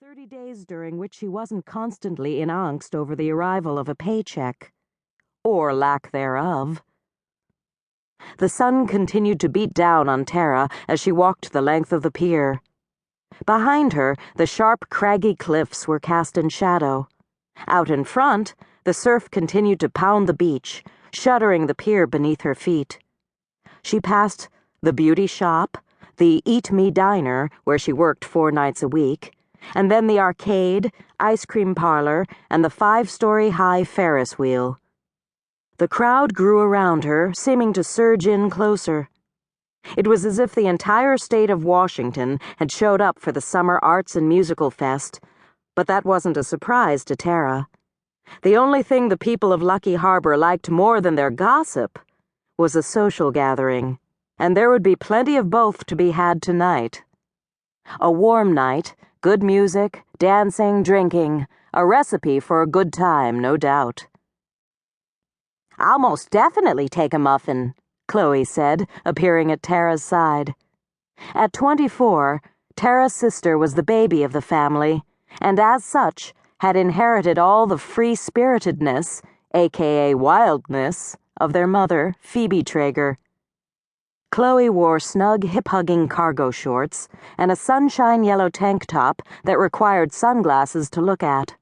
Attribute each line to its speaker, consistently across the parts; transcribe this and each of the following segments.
Speaker 1: 30 days during which she wasn't constantly in angst over the arrival of a paycheck. Or lack thereof. The sun continued to beat down on Tara as she walked the length of the pier. Behind her, the sharp, craggy cliffs were cast in shadow. Out in front, the surf continued to pound the beach, shuddering the pier beneath her feet. She passed the beauty shop, the Eat Me diner, where she worked 4 nights a week, and then the arcade, ice cream parlor, and the 5-story-high Ferris wheel. The crowd grew around her, seeming to surge in closer. It was as if the entire state of Washington had showed up for the Summer Arts and Musical Fest, but that wasn't a surprise to Tara. The only thing the people of Lucky Harbor liked more than their gossip was a social gathering, and there would be plenty of both to be had tonight. A warm night, good music, dancing, drinking, a recipe for a good time, no doubt.
Speaker 2: "I'll most definitely take a muffin," Chloe said, appearing at Tara's side.
Speaker 1: At 24, Tara's sister was the baby of the family, and as such, had inherited all the free-spiritedness, aka wildness, of their mother, Phoebe Traeger. Chloe wore snug, hip-hugging cargo shorts and a sunshine yellow tank top that required sunglasses to look at.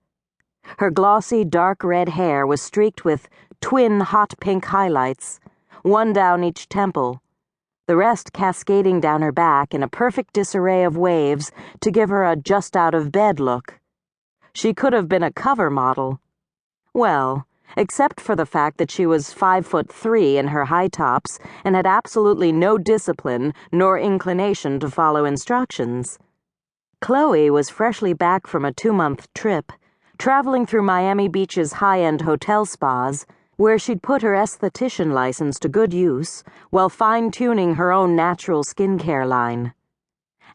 Speaker 1: Her glossy, dark red hair was streaked with twin hot pink highlights, one down each temple, the rest cascading down her back in a perfect disarray of waves to give her a just-out-of-bed look. She could have been a cover model. Well, except for the fact that she was 5'3" in her high tops and had absolutely no discipline nor inclination to follow instructions. Chloe was freshly back from a 2-month trip, traveling through Miami Beach's high-end hotel spas, where she'd put her esthetician license to good use while fine-tuning her own natural skincare line.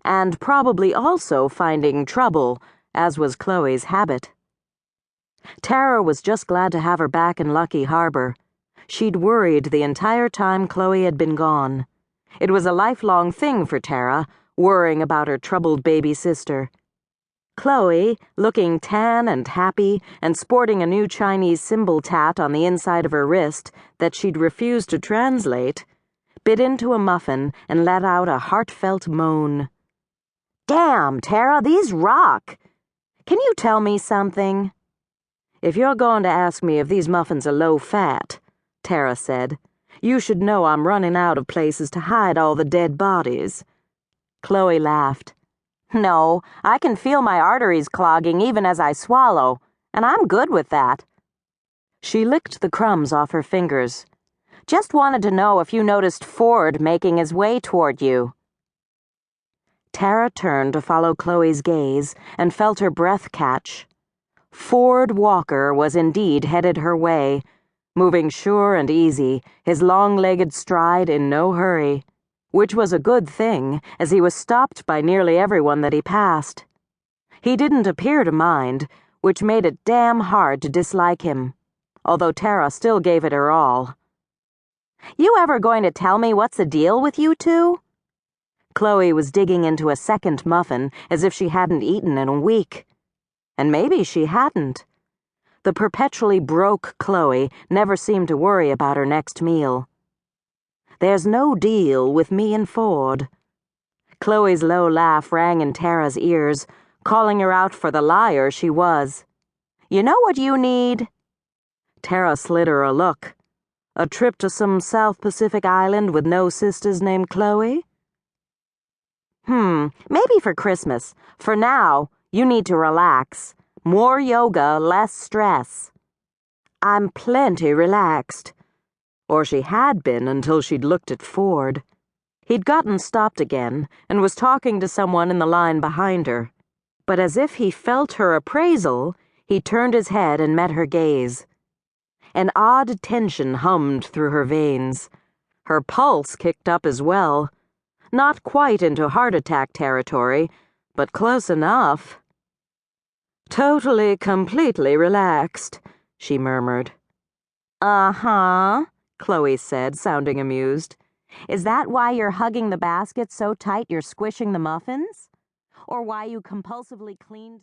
Speaker 1: And probably also finding trouble, as was Chloe's habit. Tara was just glad to have her back in Lucky Harbor. She'd worried the entire time Chloe had been gone. It was a lifelong thing for Tara, worrying about her troubled baby sister. Chloe, looking tan and happy and sporting a new Chinese symbol tat on the inside of her wrist that she'd refused to translate, bit into a muffin and let out a heartfelt moan.
Speaker 2: "Damn, Tara, these rock!
Speaker 1: Can you tell me something?" "If you're going to ask me if these muffins are low-fat," Tara said, "you should know I'm running out of places to hide all the dead bodies." Chloe laughed.
Speaker 2: "No, I can feel my arteries clogging even as I swallow, and I'm good with that."
Speaker 1: She licked the crumbs off her fingers.
Speaker 2: "Just wanted to know if you noticed Ford making his way toward you."
Speaker 1: Tara turned to follow Chloe's gaze and felt her breath catch. Ford Walker was indeed headed her way, moving sure and easy, his long-legged stride in no hurry, which was a good thing, as he was stopped by nearly everyone that he passed. He didn't appear to mind, which made it damn hard to dislike him, although Tara still gave it her all.
Speaker 2: "You ever going to tell me what's the deal with you two?"
Speaker 1: Chloe was digging into a second muffin as if she hadn't eaten in a week. And maybe she hadn't. The perpetually broke Chloe never seemed to worry about her next meal. "There's no deal with me and Ford." Chloe's low laugh rang in Tara's ears, calling her out for the liar she was.
Speaker 2: "You know what you need?"
Speaker 1: Tara slid her a look. A trip to some South Pacific island with no sisters named Chloe?
Speaker 2: Maybe for Christmas. For now, you need to relax. More yoga, less stress."
Speaker 1: "I'm plenty relaxed." Or she had been until she'd looked at Ford. He'd gotten stopped again and was talking to someone in the line behind her. But as if he felt her appraisal, he turned his head and met her gaze. An odd tension hummed through her veins. Her pulse kicked up as well. Not quite into heart attack territory, but close enough. "Totally, completely relaxed," she murmured.
Speaker 2: "Uh-huh,"
Speaker 1: Chloe said, sounding amused.
Speaker 2: "Is that why you're hugging the basket so tight you're squishing the muffins? Or why you compulsively cleaned